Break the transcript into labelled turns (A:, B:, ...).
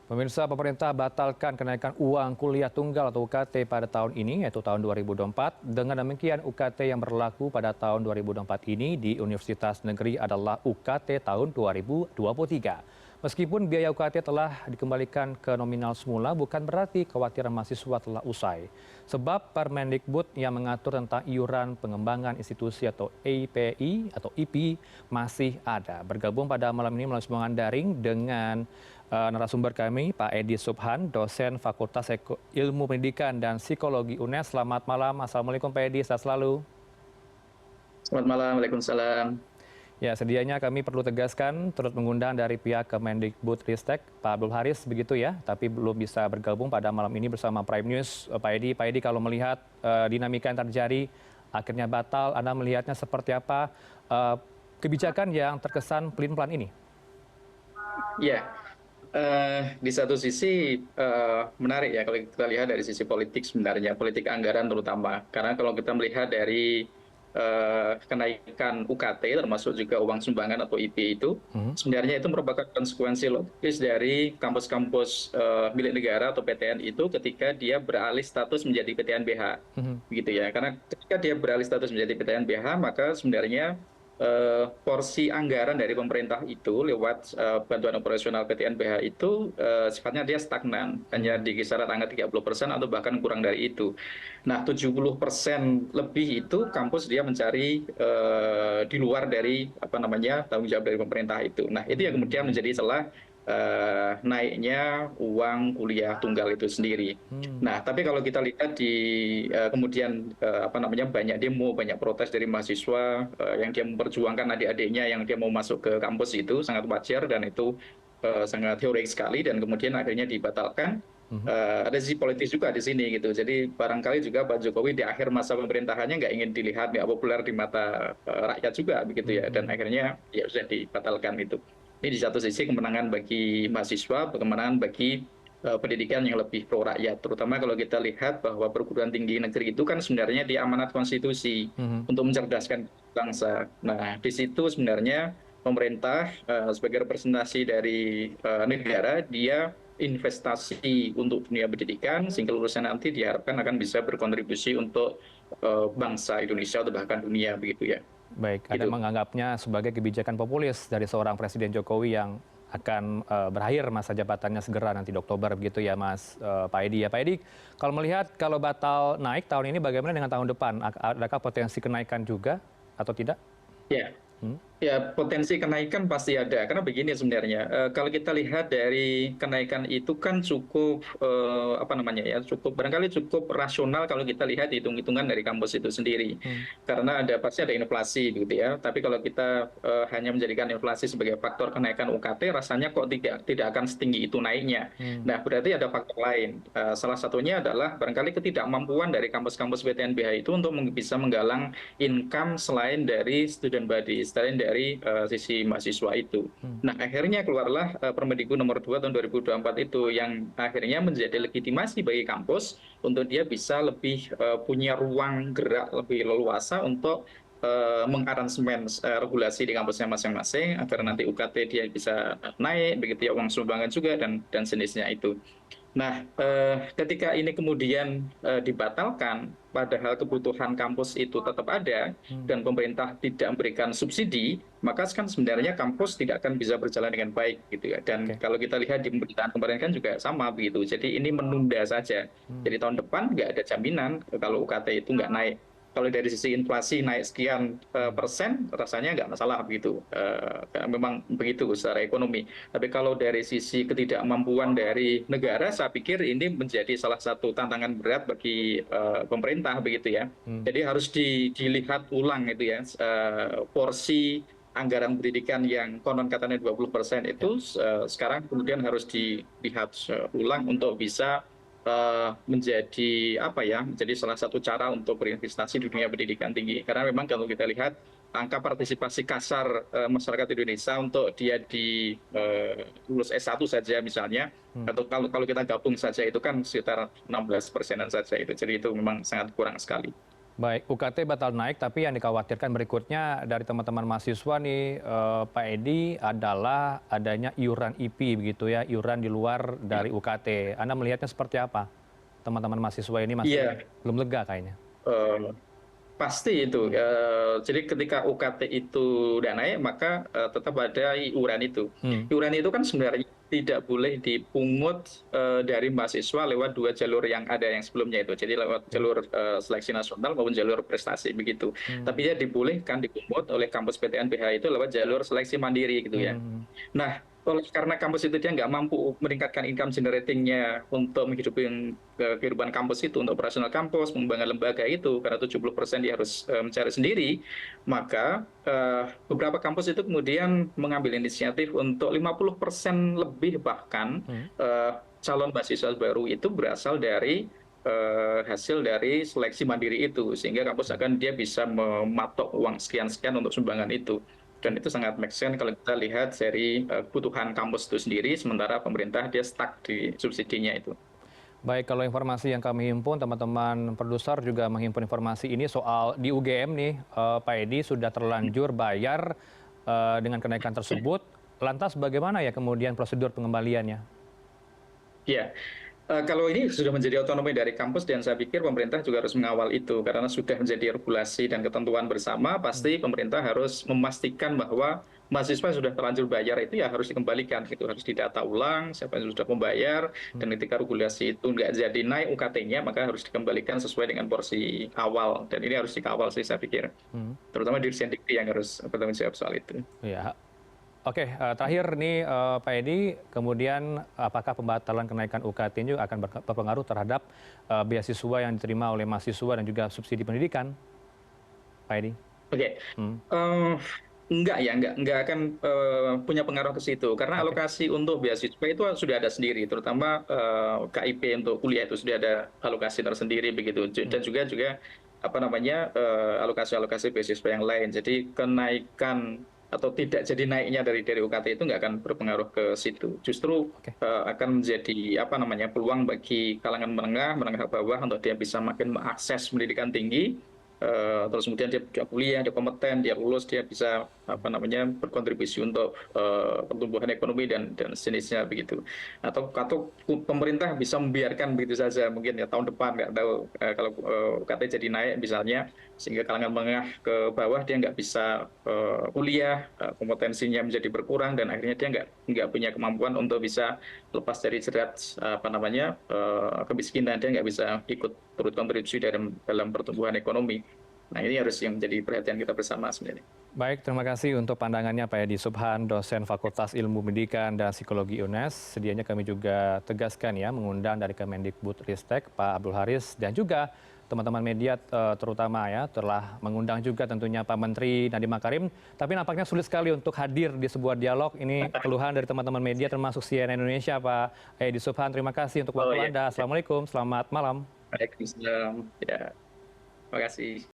A: Pemirsa, pemerintah batalkan kenaikan uang kuliah tunggal atau UKT pada tahun ini, yaitu tahun 2024. Dengan demikian, UKT yang berlaku pada tahun 2024 ini di Universitas Negeri adalah UKT tahun 2023. Meskipun biaya UKT telah dikembalikan ke nominal semula, bukan berarti kekhawatiran mahasiswa telah usai. Sebab Permendikbud yang mengatur tentang iuran pengembangan institusi atau EIPI atau IP masih ada. Bergabung pada malam ini melalui sambungan daring dengan narasumber kami, Pak Edi Subhan, dosen Fakultas Ilmu Pendidikan dan Psikologi UNES. Selamat malam, Assalamualaikum Pak Edi, sehat selalu.
B: Selamat malam, Waalaikumsalam.
A: Ya, sedianya kami perlu tegaskan turut mengundang dari pihak Kemendikbud Ristek, Pak Abdul Haris, begitu ya, tapi belum bisa bergabung pada malam ini bersama Prime News. Pak Edi, kalau melihat dinamika yang terjadi, akhirnya batal, Anda melihatnya seperti apa kebijakan yang terkesan pelin-pelan ini?
B: Ya, di satu sisi menarik ya kalau kita lihat dari sisi politik sebenarnya, politik anggaran terutama. Karena kalau kita melihat dari kenaikan UKT termasuk juga uang sumbangan atau IP itu, sebenarnya itu merupakan konsekuensi logis dari kampus-kampus milik negara atau PTN itu ketika dia beralih status menjadi PTN BH. Begitu ya. Karena ketika dia beralih status menjadi PTN BH, maka sebenarnya porsi anggaran dari pemerintah itu lewat bantuan operasional PTN BH itu sifatnya dia stagnan, hanya di kisaran angka 30% atau bahkan kurang dari itu. Nah, 70% lebih itu kampus dia mencari di luar dari apa namanya tanggung jawab dari pemerintah itu. Nah, itu yang kemudian menjadi celah naiknya uang kuliah tunggal itu sendiri. Nah, tapi kalau kita lihat di kemudian apa namanya banyak demo, banyak protes dari mahasiswa yang dia memperjuangkan adik-adiknya yang dia mau masuk ke kampus itu sangat wajar dan itu sangat heroik sekali dan kemudian akhirnya dibatalkan. Ada sisi politis juga di sini gitu. Jadi barangkali juga Pak Jokowi di akhir masa pemerintahannya nggak ingin dilihat nggak populer di mata rakyat juga begitu ya. Dan akhirnya ya sudah dibatalkan itu. Ini di satu sisi kemenangan bagi mahasiswa, kemenangan bagi pendidikan yang lebih pro rakyat. Terutama kalau kita lihat bahwa perguruan tinggi negeri itu kan sebenarnya di amanat konstitusi untuk mencerdaskan bangsa. Nah, di situ sebenarnya pemerintah sebagai representasi dari negara, dia investasi untuk dunia pendidikan sehingga lulusan nanti diharapkan akan bisa berkontribusi untuk bangsa Indonesia atau bahkan dunia begitu ya.
A: Baik, Anda
B: Gitu.
A: menganggapnya sebagai kebijakan populis dari seorang Presiden Jokowi yang akan berakhir masa jabatannya segera nanti di Oktober begitu ya Mas Pak Edi ya. Pak Edi, kalau melihat kalau batal naik tahun ini bagaimana dengan tahun depan? Adakah potensi kenaikan juga atau tidak?
B: Ya, ya, potensi kenaikan pasti ada. Karena begini sebenarnya, kalau kita lihat dari kenaikan itu kan cukup apa namanya ya, cukup barangkali cukup rasional kalau kita lihat hitung-hitungan dari kampus itu sendiri. Karena pasti ada inflasi gitu ya. Tapi kalau kita hanya menjadikan inflasi sebagai faktor kenaikan UKT, rasanya kok tidak akan setinggi itu naiknya. Nah, berarti ada faktor lain. Salah satunya adalah barangkali ketidakmampuan dari kampus-kampus PTNBH itu untuk bisa menggalang income selain dari student body, selain dari sisi mahasiswa itu. Nah, akhirnya keluarlah Permendikbud nomor 2 tahun 2024 itu yang akhirnya menjadi legitimasi bagi kampus untuk dia bisa lebih punya ruang gerak lebih leluasa untuk mengaransemen regulasi di kampusnya masing-masing agar nanti UKT dia bisa naik, begitu ya uang sumbangan juga dan jenisnya itu. Nah, ketika ini kemudian dibatalkan, padahal kebutuhan kampus itu tetap ada dan pemerintah tidak memberikan subsidi, maka kan sebenarnya kampus tidak akan bisa berjalan dengan baik gitu ya. Dan
A: Oke.
B: kalau kita lihat di pemberitaan kemarin kan juga sama begitu. Jadi ini menunda saja. Jadi tahun depan nggak ada jaminan kalau UKT itu nggak naik. Kalau dari sisi inflasi naik sekian persen, rasanya nggak masalah begitu. Karena memang begitu secara ekonomi. Tapi kalau dari sisi ketidakmampuan dari negara, saya pikir ini menjadi salah satu tantangan berat bagi pemerintah begitu ya. Jadi harus dilihat ulang itu ya, porsi anggaran pendidikan yang konon katanya 20% itu sekarang kemudian harus dilihat ulang untuk bisa menjadi apa ya, menjadi salah satu cara untuk berinvestasi di dunia pendidikan tinggi. Karena memang kalau kita lihat angka partisipasi kasar masyarakat Indonesia untuk dia di lulus S1 saja misalnya, atau kalau kita gabung saja itu kan sekitar 16%-an saja itu. Jadi itu memang sangat kurang sekali.
A: Baik, UKT batal naik, tapi yang dikhawatirkan berikutnya dari teman-teman mahasiswa nih, Pak Edi, adalah adanya iuran IP begitu ya, iuran di luar dari UKT. Anda melihatnya seperti apa? Teman-teman mahasiswa ini masih
B: Iya,
A: belum lega kayaknya.
B: eh, pasti itu. Jadi ketika UKT itu udah naik, maka tetap ada iuran itu.
A: Hmm.
B: Iuran itu kan sebenarnya tidak boleh dipungut dari mahasiswa lewat dua jalur yang ada yang sebelumnya itu. Jadi lewat
A: Oke.
B: jalur seleksi nasional maupun jalur prestasi begitu.
A: Hmm.
B: Tapi dia dibolehkan dipungut oleh kampus PTNBH itu lewat jalur seleksi mandiri gitu ya.
A: Hmm.
B: Nah, karena kampus itu dia nggak mampu meningkatkan income generating-nya untuk menghidupi kehidupan kampus itu, untuk operasional kampus, mengembangkan lembaga itu, karena 70% dia harus mencari sendiri, maka beberapa kampus itu kemudian mengambil inisiatif untuk 50% lebih bahkan
A: Hmm.
B: calon mahasiswa baru itu berasal dari hasil dari seleksi mandiri itu, sehingga kampus akan dia bisa mematok uang sekian-sekian untuk sumbangan itu. Dan itu sangat make sense kalau kita lihat dari kebutuhan kampus itu sendiri, sementara pemerintah dia stuck di subsidinya itu.
A: Baik, kalau informasi yang kami himpun, teman-teman produser juga menghimpun informasi ini soal di UGM nih, Pak Edi sudah terlanjur bayar dengan kenaikan tersebut. Lantas bagaimana ya kemudian prosedur pengembaliannya?
B: Ya, kalau ini sudah menjadi otonomi dari kampus dan saya pikir pemerintah juga harus mengawal itu karena sudah menjadi regulasi dan ketentuan bersama,
A: Hmm.
B: pasti pemerintah harus memastikan bahwa mahasiswa sudah terlanjur bayar itu ya harus dikembalikan, itu harus didata ulang siapa yang sudah membayar, dan
A: Hmm.
B: ketika regulasi itu nggak jadi naik UKT-nya maka harus dikembalikan sesuai dengan porsi awal, dan ini harus dikawal sih saya pikir,
A: Hmm.
B: terutama Dirjen Dikti yang harus bertanggung jawab soal itu.
A: Ya. Oke, terakhir nih Pak Edi, kemudian apakah pembatalan kenaikan UKT ini juga akan berpengaruh terhadap beasiswa yang diterima oleh mahasiswa dan juga subsidi pendidikan, Pak Edi?
B: Oke,
A: Hmm.
B: enggak ya, enggak akan punya pengaruh ke situ karena
A: Oke.
B: alokasi untuk beasiswa itu sudah ada sendiri, terutama KIP untuk kuliah itu sudah ada alokasi tersendiri begitu,
A: Hmm.
B: dan juga apa namanya alokasi-alokasi beasiswa yang lain. Jadi kenaikan atau tidak jadi naiknya dari UKT itu nggak akan berpengaruh ke situ. Justru
A: Oke.
B: akan menjadi apa namanya peluang bagi kalangan menengah, menengah bawah untuk dia bisa makin mengakses pendidikan tinggi. Terus kemudian dia kuliah, dia kompeten, dia lulus, dia bisa apa namanya berkontribusi untuk pertumbuhan ekonomi dan sejenisnya begitu. Atau pemerintah bisa membiarkan begitu saja mungkin ya tahun depan nggak tahu kalau UKT jadi naik misalnya, sehingga kalangan menengah ke bawah dia nggak bisa kuliah, kompetensinya menjadi berkurang dan akhirnya dia nggak punya kemampuan untuk bisa lepas dari jerat apa namanya kemiskinan, dia nggak bisa ikut turut kontribusi dalam pertumbuhan ekonomi. Nah, ini harus yang menjadi perhatian kita bersama sebenarnya.
A: Baik, terima kasih untuk pandangannya Pak Edi Subhan, dosen Fakultas Ilmu Pendidikan dan Psikologi UNES. Sedianya kami juga tegaskan ya, mengundang dari Kemendikbudristek Pak Abdul Haris dan juga teman-teman media terutama ya, telah mengundang juga tentunya Pak Menteri Nadiem Makarim. Tapi nampaknya sulit sekali untuk hadir di sebuah dialog. Ini keluhan dari teman-teman media termasuk CNN Indonesia, Pak Edi Subhan. Terima kasih untuk
B: Oh
A: waktu
B: iya,
A: Anda. Assalamualaikum, selamat malam.
B: Waalaikumsalam. Ya, terima kasih.